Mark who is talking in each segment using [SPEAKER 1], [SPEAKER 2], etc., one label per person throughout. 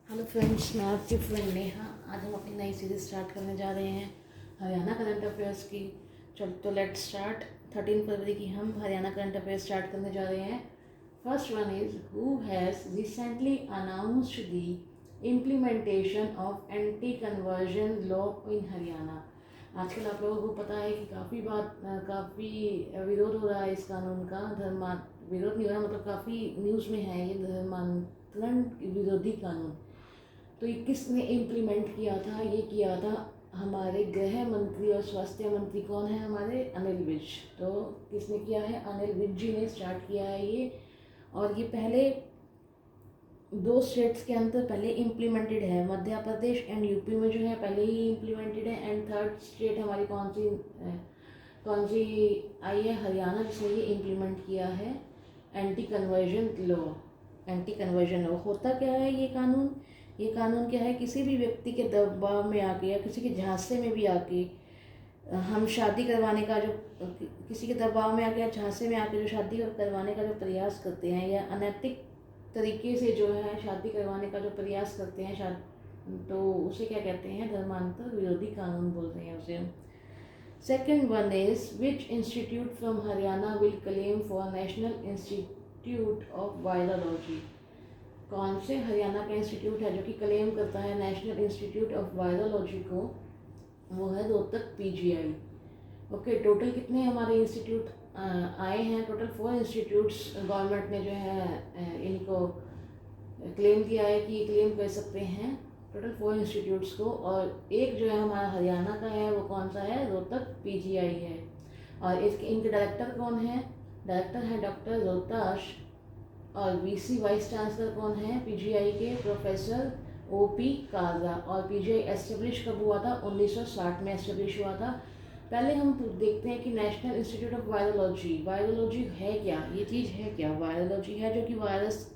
[SPEAKER 1] Hello friends, मैं आपकी friend Neha. आज हम अपनी नई सीरीज स्टार्ट करने जा रहे हैं हरियाणा करंट अफेयर्स की। चल तो लेट्स स्टार्ट। 13 फरवरी की हम हरियाणा करंट अफेयर्स स्टार्ट करने जा रहे हैं। First one is who has recently announced the implementation of anti conversion law in Haryana. आजकल आप लोगों को पता है कि काफ़ी विरोध हो रहा है इस कानून का। विरोध नहीं हो रहा, मतलब काफ़ी न्यूज़ में है ये धर्मांतरण विरोधी कानून। तो ये किसने इम्प्लीमेंट किया था? ये किया था हमारे गृह मंत्री और स्वास्थ्य मंत्री। कौन है? हमारे अनिल विज। तो किसने किया है? अनिल विज जी ने स्टार्ट किया है ये। और ये पहले 2 स्टेट्स के अंदर पहले इम्प्लीमेंटेड है, मध्य प्रदेश एंड यूपी में जो है पहले ही इम्प्लीमेंटेड है। एंड थर्ड स्टेट हमारी कौन सी आई है? हरियाणा, जिसने ये इम्प्लीमेंट किया है anti conversion law. Anti conversion law होता क्या है? ये कानून क्या है? किसी भी व्यक्ति के दबाव में आके या किसी के झांसे में भी आके हम शादी करवाने का जो किसी के दबाव में आके या झांसे में आके जो शादी करवाने का जो प्रयास करते हैं, या अनैतिक तरीके से जो है शादी करवाने का जो प्रयास करते हैं, तो उसे क्या कहते हैं? धर्मांतर विरोधी कानून बोलते हैं उसे हम। Second one is which institute from Haryana will claim for national institute of virology. कौन से हरियाणा का इंस्टीट्यूट है जो कि क्लेम करता है नेशनल इंस्टीट्यूट ऑफ वायरोलॉजी को? वो है रोहतक पीजीआई। ओके, टोटल कितने हमारे इंस्टीट्यूट आए हैं? टोटल 4 इंस्टीट्यूट्स गवर्नमेंट ने जो है इनको क्लेम किया है कि क्लेम कर सकते हैं, टोटल 4 इंस्टीट्यूट्स को। और एक जो है हमारा हरियाणा का है, वो कौन सा है? रोहतक पीजीआई है। और इनके डायरेक्टर कौन है? डायरेक्टर है डॉक्टर रोहताश। और वीसी वाइस चांसलर कौन है पीजीआई के? Professor OP Kalra. और पीजीआई एस्टेब्लिश कब हुआ था? 1960 में एस्टेब्लिश हुआ था। पहले हम देखते हैं कि नेशनल इंस्टीट्यूट ऑफ वायरोलॉजी है क्या? ये चीज़ है क्या? वायरोलॉजी है जो कि वायरस,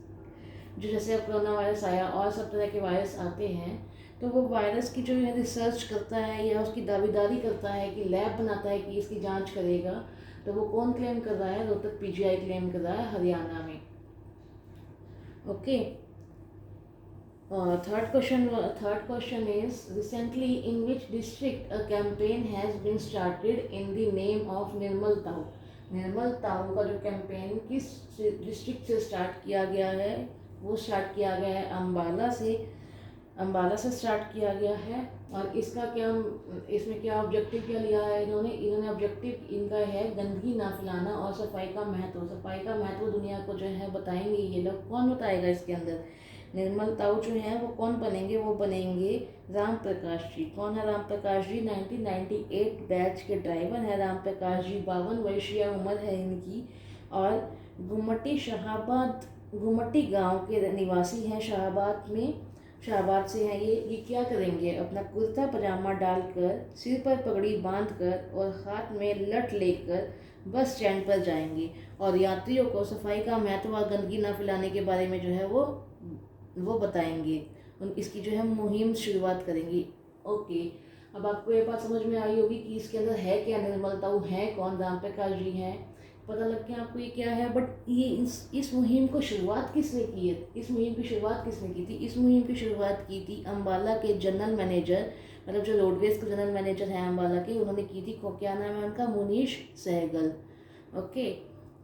[SPEAKER 1] जो जैसे अब कोरोना वायरस आया और सब तरह के वायरस आते हैं, तो वो वायरस की जो है रिसर्च करता है या उसकी दावेदारी करता है कि लैब बनाता है कि इसकी जांच करेगा। तो वो कौन क्लेम कर रहा है? रोहतक पीजीआई क्लेम कर रहा है हरियाणा में। Okay, third question is recently in which district a campaign has been started in the name of निर्मल ताऊ। निर्मल ताऊ का जो कैंपेन किस डिस्ट्रिक्ट से स्टार्ट किया गया है? वो स्टार्ट किया गया है अम्बाला से स्टार्ट किया गया है। और इसमें क्या ऑब्जेक्टिव क्या लिया है इन्होंने ऑब्जेक्टिव इनका है गंदगी ना फैलाना और सफाई का महत्व। सफाई का महत्व दुनिया को जो है बताएंगे ये लोग। कौन बताएगा इसके अंदर? निर्मल ताऊ जो है वो कौन बनेंगे? वो बनेंगे राम प्रकाश जी। कौन है राम प्रकाश जी? 1998 बैच के ड्राइवर है राम प्रकाश जी। 52 वर्षीय उम्र है इनकी। और गुमटी गांव के निवासी हैं। शाहबाद से हैं ये क्या करेंगे? अपना कुर्ता पजामा डालकर, सिर पर पगड़ी बांधकर और हाथ में लठ लेकर बस स्टैंड पर जाएंगे और यात्रियों को सफाई का महत्व और गंदगी न फैलाने के बारे में जो है वो बताएंगे। इसकी जो है मुहिम शुरुआत करेंगी। ओके, अब आपको ये बात समझ में आई होगी कि इसके अंदर है क्या? निर्मल ताऊ है कौन? राम प्रकाश जी हैं। पता लग गया आपको ये क्या है। बट ये इस मुहिम को शुरुआत किसने की है? इस मुहिम की शुरुआत किसने की थी? इस मुहिम की शुरुआत की थी अम्बाला के जनरल मैनेजर, मतलब जो रोडवेज के जनरल मैनेजर हैं अम्बाला के, उन्होंने की थी। क्या नाम है उनका? मुनीश सहगल। ओके,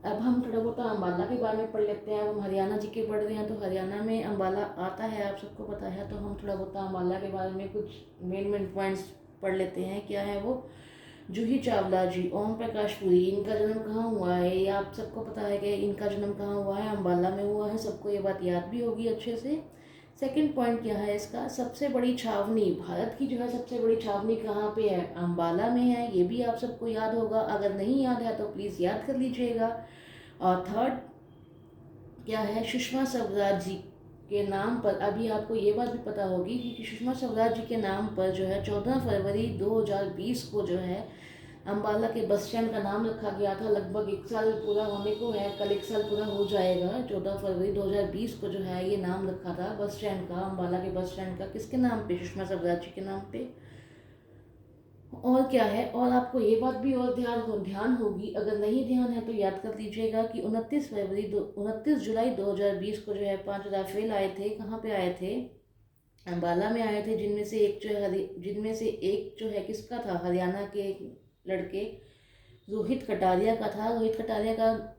[SPEAKER 1] अब हम थोड़ा बहुत अम्बाला के बारे में पढ़ लेते हैं। अब हम हरियाणा जी के पढ़ रहे हैं तो हरियाणा में अम्बाला आता है, आप सबको पता है। तो हम थोड़ा बहुत अम्बाला के बारे में कुछ मेन पॉइंट्स पढ़ लेते हैं। क्या है वो? जूही चावला जी, ओम प्रकाश पुरी, इनका जन्म कहाँ हुआ है? ये आप सबको पता है कि इनका जन्म कहाँ हुआ है? अम्बाला में हुआ है। सबको ये बात याद भी होगी अच्छे से। सेकंड पॉइंट क्या है इसका? सबसे बड़ी छावनी, भारत की जो है सबसे बड़ी छावनी कहाँ पे है? अम्बाला में है। ये भी आप सबको याद होगा। अगर नहीं याद है तो प्लीज़ याद कर लीजिएगा। और थर्ड क्या है? सुषमा स्वराज जी के नाम पर, अभी आपको ये बात भी पता होगी कि सुषमा स्वराज जी के नाम पर जो है 14 फरवरी 2020 को जो है अम्बाला के बस स्टैंड का नाम रखा गया था। लगभग 1 साल पूरा होने को है, कल 1 साल पूरा हो जाएगा। 14 फरवरी 2020 को जो है ये नाम रखा था बस स्टैंड का, अम्बाला के बस स्टैंड का। किसके नाम पे? सुषमा स्वराज जी के नाम पे। और क्या है? और आपको ये बात भी और ध्यान होगी, अगर नहीं ध्यान है तो याद कर लीजिएगा कि 29 जुलाई 2020 को जो है 5 राफेल आए थे। कहाँ पे आए थे? अम्बाला में आए थे, जिनमें से एक जो है किसका था, हरियाणा के लड़के रोहित कटारिया का था। रोहित कटारिया का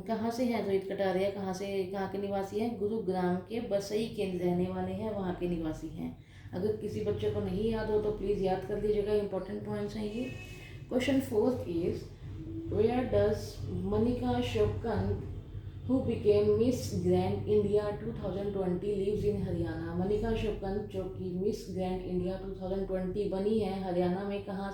[SPEAKER 1] कहाँ से है, रोहित कटारिया कहाँ के निवासी हैं, गुरुग्राम के बसई के रहने वाले हैं, वहाँ के निवासी हैं। अगर किसी बच्चे को नहीं याद हो तो प्लीज़ याद कर लीजिएगा, इंपॉर्टेंट पॉइंट्स हैं ये। Question fourth is, where does Manika Sheokand who became Miss Grand India 2020 lives in Haryana. Manika Sheokand जो कि मिस ग्रैंड इंडिया 2020 बनी है, हरियाणा में कहाँ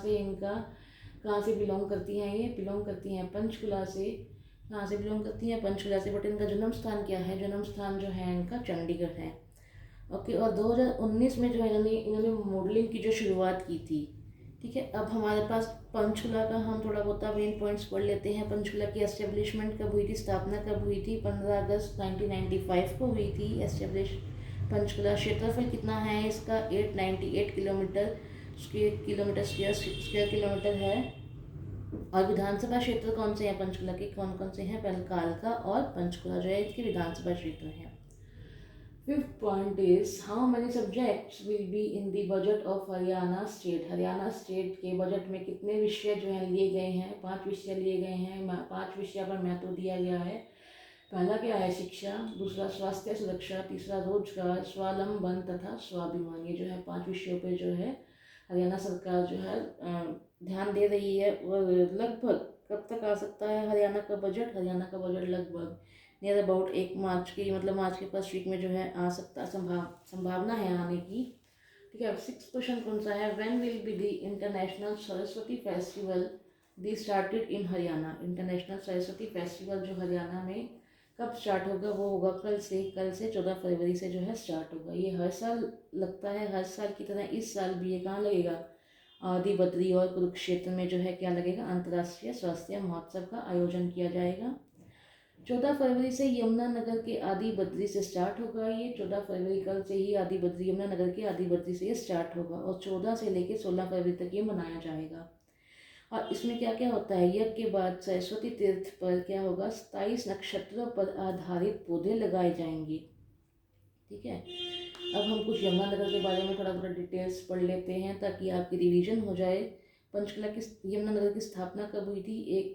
[SPEAKER 1] से बिलोंग करती हैं, ये बिलोंग करती हैं पंचकुला से। कहाँ से बिलोंग करती हैं, पंचकुला से, बट इनका जन्म स्थान क्या है, जन्म स्थान जो है इनका चंडीगढ़ है। ओके, और 2019 में जो है इन्होंने मॉडलिंग की जो शुरुआत की थी। ठीक है, अब हमारे पास पंचकुला का हम थोड़ा बहुत मेन पॉइंट्स पढ़ लेते हैं। पंचकुला की एस्टेब्लिशमेंट कब हुई थी, स्थापना कब हुई थी, 15 अगस्त 1995 को हुई थी एस्टेब्लिश पंचकुला। क्षेत्रफल कितना है इसका, 898 किलोमीटर स्क्वायर किलोमीटर है। और विधानसभा क्षेत्र कौन से हैं पंचकुला के, कौन कौन से हैं, पहले कालका और पंचकुला जो है इसके विधानसभा क्षेत्र हैं। Fifth point is, how many subjects will be in the budget of Haryana state. Haryana state के बजट में कितने विषय जो हैं लिए गए हैं, 5 विषय लिए गए हैं। 5 विषय पर महत्व दिया गया है। पहला क्या है, शिक्षा, दूसरा स्वास्थ्य सुरक्षा, तीसरा रोजगार, स्वावलंबन तथा स्वाभिमान। ये जो है 5 विषयों पर जो है हरियाणा सरकार जो है ध्यान दे रही है। और लगभग कब तक आ सकता है हरियाणा का बजट, हरियाणा का बजट लगभग नियर अबाउट 1 मार्च की, मतलब मार्च के फर्स्ट वीक में जो है आ सकता, संभावना है आने की। ठीक है, अब 6 क्वेश्चन कौन सा है, when will be the international Saraswati festival the started in Haryana. International Saraswati festival जो हरियाणा में कब स्टार्ट होगा, वो होगा कल से 14 फरवरी से जो है स्टार्ट होगा। ये हर साल लगता है, हर साल की तरह इस साल भी ये कहाँ लगेगा, आदि बद्री और कुरुक्षेत्र में जो है क्या लगेगा, अंतर्राष्ट्रीय स्वास्थ्य महोत्सव का आयोजन किया जाएगा। 14 फरवरी से यमुनानगर के आदि बद्री से स्टार्ट होगा। ये 14 फरवरी कल से ही आदि बद्री, यमुनानगर के आदि बद्री से ये स्टार्ट होगा और 14 से लेकर 16 फरवरी तक ये मनाया जाएगा। और इसमें क्या क्या होता है, यज्ञ के बाद सरस्वती तीर्थ पर क्या होगा, 27 नक्षत्रों पर आधारित पौधे लगाए जाएंगे। ठीक है, अब हम कुछ यमुनानगर के बारे में थोड़ा थोड़ा डिटेल्स पढ़ लेते हैं ताकि आपकी रिवीजन हो जाए। पंचकुला की यमुनानगर की स्थापना कब हुई थी, 1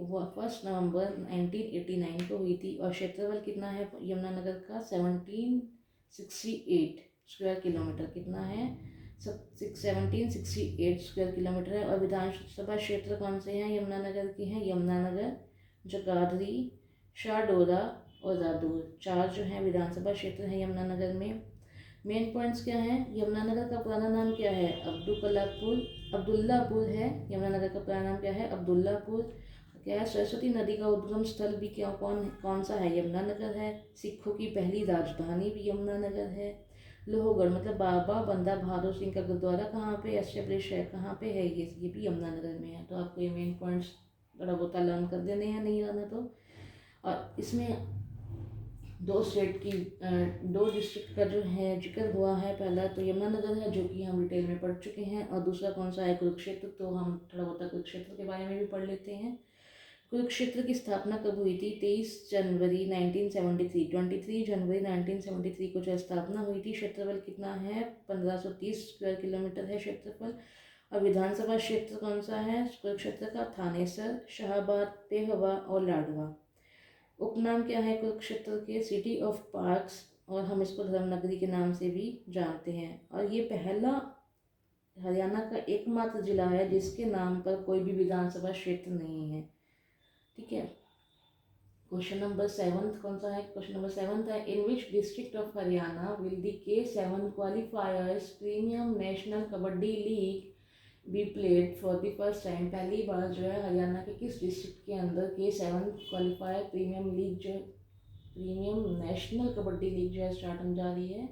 [SPEAKER 1] नवंबर 1989 को हुई थी। और क्षेत्रफल कितना है यमुनानगर का, 1768 स्क्वायर किलोमीटर, कितना है 1768 स्क्वायर किलोमीटर है। और विधानसभा क्षेत्र कौन से हैं यमुनानगर के हैं, यमुनानगर, जगाधरी, शाहडोरा और रादौर, 4 जो हैं विधानसभा क्षेत्र हैं यमुनानगर में। मेन पॉइंट्स क्या हैं, यमुनानगर का पुराना नाम क्या है, अब्दुल्लापुर है। यमुनानगर का पुराना नाम क्या है, अब्दुल्लापुर। क्या है, सरस्वती नदी का उद्गम स्थल भी कौन सा है, यमुनानगर है। सिखों की पहली राजधानी भी यमुनानगर है। लोहगढ़ मतलब बाबा बंदा बहादुर सिंह का गुरुद्वारा कहाँ पे एस्टेब्लिश है, कहाँ पे है, ये भी यमुनानगर में है। तो आपको ये मेन पॉइंट्स थोड़ा बहुत लर्न कर देने हैं, नहीं आना तो। और इसमें 2 स्टेट की 2 डिस्ट्रिक्ट का जो है जिक्र हुआ है। पहला तो यमुनानगर है जो कि हम डिटेल में पढ़ चुके हैं, और दूसरा कौन सा है, कुरुक्षेत्र। तो हम थोड़ा बहुत कुरुक्षेत्र के बारे में भी पढ़ लेते हैं। कुरुक्षेत्र की स्थापना कब हुई थी, 23 जनवरी 1973, 23 जनवरी 1973 को जो स्थापना हुई थी। क्षेत्रफल कितना है, 1530 स्क्वायर किलोमीटर है क्षेत्रफल। और विधानसभा क्षेत्र कौन सा है कुरुक्षेत्र का, थानेसर, शाहबाद, पेहवा और लाडवा। उपनाम क्या है कुरुक्षेत्र के, सिटी ऑफ पार्क्स, और हम इसको धर्मनगरी के नाम से भी जानते हैं। और ये पहला हरियाणा का एकमात्र जिला है जिसके नाम पर कोई भी विधानसभा क्षेत्र नहीं है। ठीक है, क्वेश्चन नंबर 7 कौन सा है, क्वेश्चन नंबर 7 है, in which district of Haryana will the K7 qualifiers premium national kabaddi league be played for the first time. पहली बार जो है हरियाणा के किस डिस्ट्रिक्ट के अंदर K7 क्वालिफायर प्रीमियम लीग जो प्रीमियम नेशनल कबड्डी लीग जो है स्टार्ट होने जा रही है,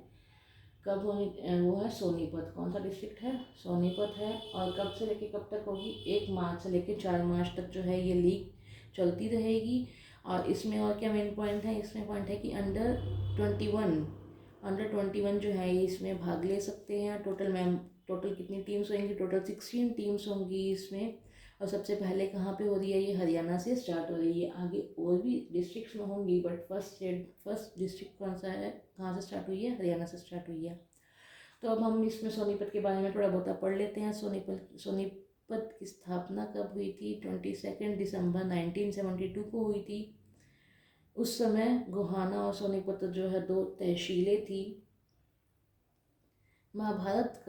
[SPEAKER 1] कब होनी, वो है सोनीपत। कौन सा डिस्ट्रिक्ट है, सोनीपत है। और कब से लेके कब तक होगी, 1 मार्च से लेके 4 मार्च तक जो है ये लीग चलती रहेगी। और इसमें और क्या मेन पॉइंट है, इसमें पॉइंट है कि अंडर 21 जो है ये इसमें भाग ले सकते हैं। टोटल कितनी टीम्स होंगी, टोटल 16 टीम्स होंगी इसमें। और सबसे पहले कहाँ पे हो रही है, ये हरियाणा से स्टार्ट हो रही है। आगे और भी डिस्ट्रिक्ट्स में होंगी, बट फर्स्ट डिस्ट्रिक्ट कौन सा है, कहाँ से स्टार्ट हुई है, हरियाणा से स्टार्ट हुई है। तो अब हम इसमें सोनीपत के बारे में थोड़ा बहुत पढ़ लेते हैं। सोनीपत की स्थापना कब हुई थी? 22 दिसंबर 1972 को हुई थी। उस समय गोहाना और सोनीपत जो है 2 तहसीलें थी। महाभारत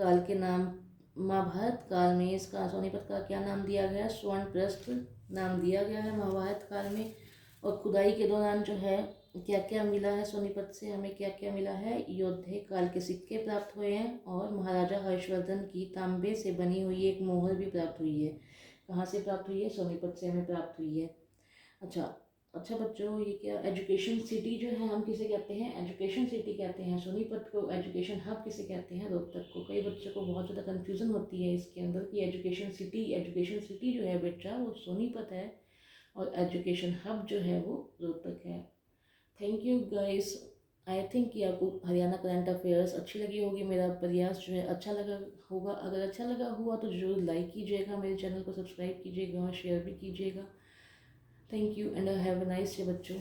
[SPEAKER 1] काल में इसका सोनीपत का क्या नाम दिया गया? स्वर्णप्रस्थ नाम दिया गया है महाभारत काल में। और खुदाई के दौरान जो है क्या क्या मिला है सोनीपत से, हमें क्या क्या मिला है? योद्धे काल के सिक्के प्राप्त हुए हैं और महाराजा हर्षवर्धन की तांबे से बनी हुई एक मोहर भी प्राप्त हुई है। कहाँ से प्राप्त हुई है? सोनीपत से हमें प्राप्त हुई है। अच्छा बच्चों, ये क्या एजुकेशन सिटी जो है हम किसे कहते हैं? एजुकेशन सिटी कहते हैं। सोनीपत को एजुकेशन हब किसे कहते हैं? रोहतक को। कई बच्चों को बहुत ज़्यादा कन्फ्यूज़न होती है इसके अंदर कि एजुकेशन सिटी जो है बेटा वो सोनीपत है और एजुकेशन हब जो है वो रोहतक है। Thank you guys. I think कि आपको हरियाणा करंट अफेयर्स अच्छी लगी होगी। मेरा प्रयास जो है अच्छा लगा होगा। अगर अच्छा लगा हुआ तो ज़रूर लाइक कीजिएगा, मेरे चैनल को सब्सक्राइब कीजिएगा और शेयर भी कीजिएगा। Thank you and have a nice day बच्चों।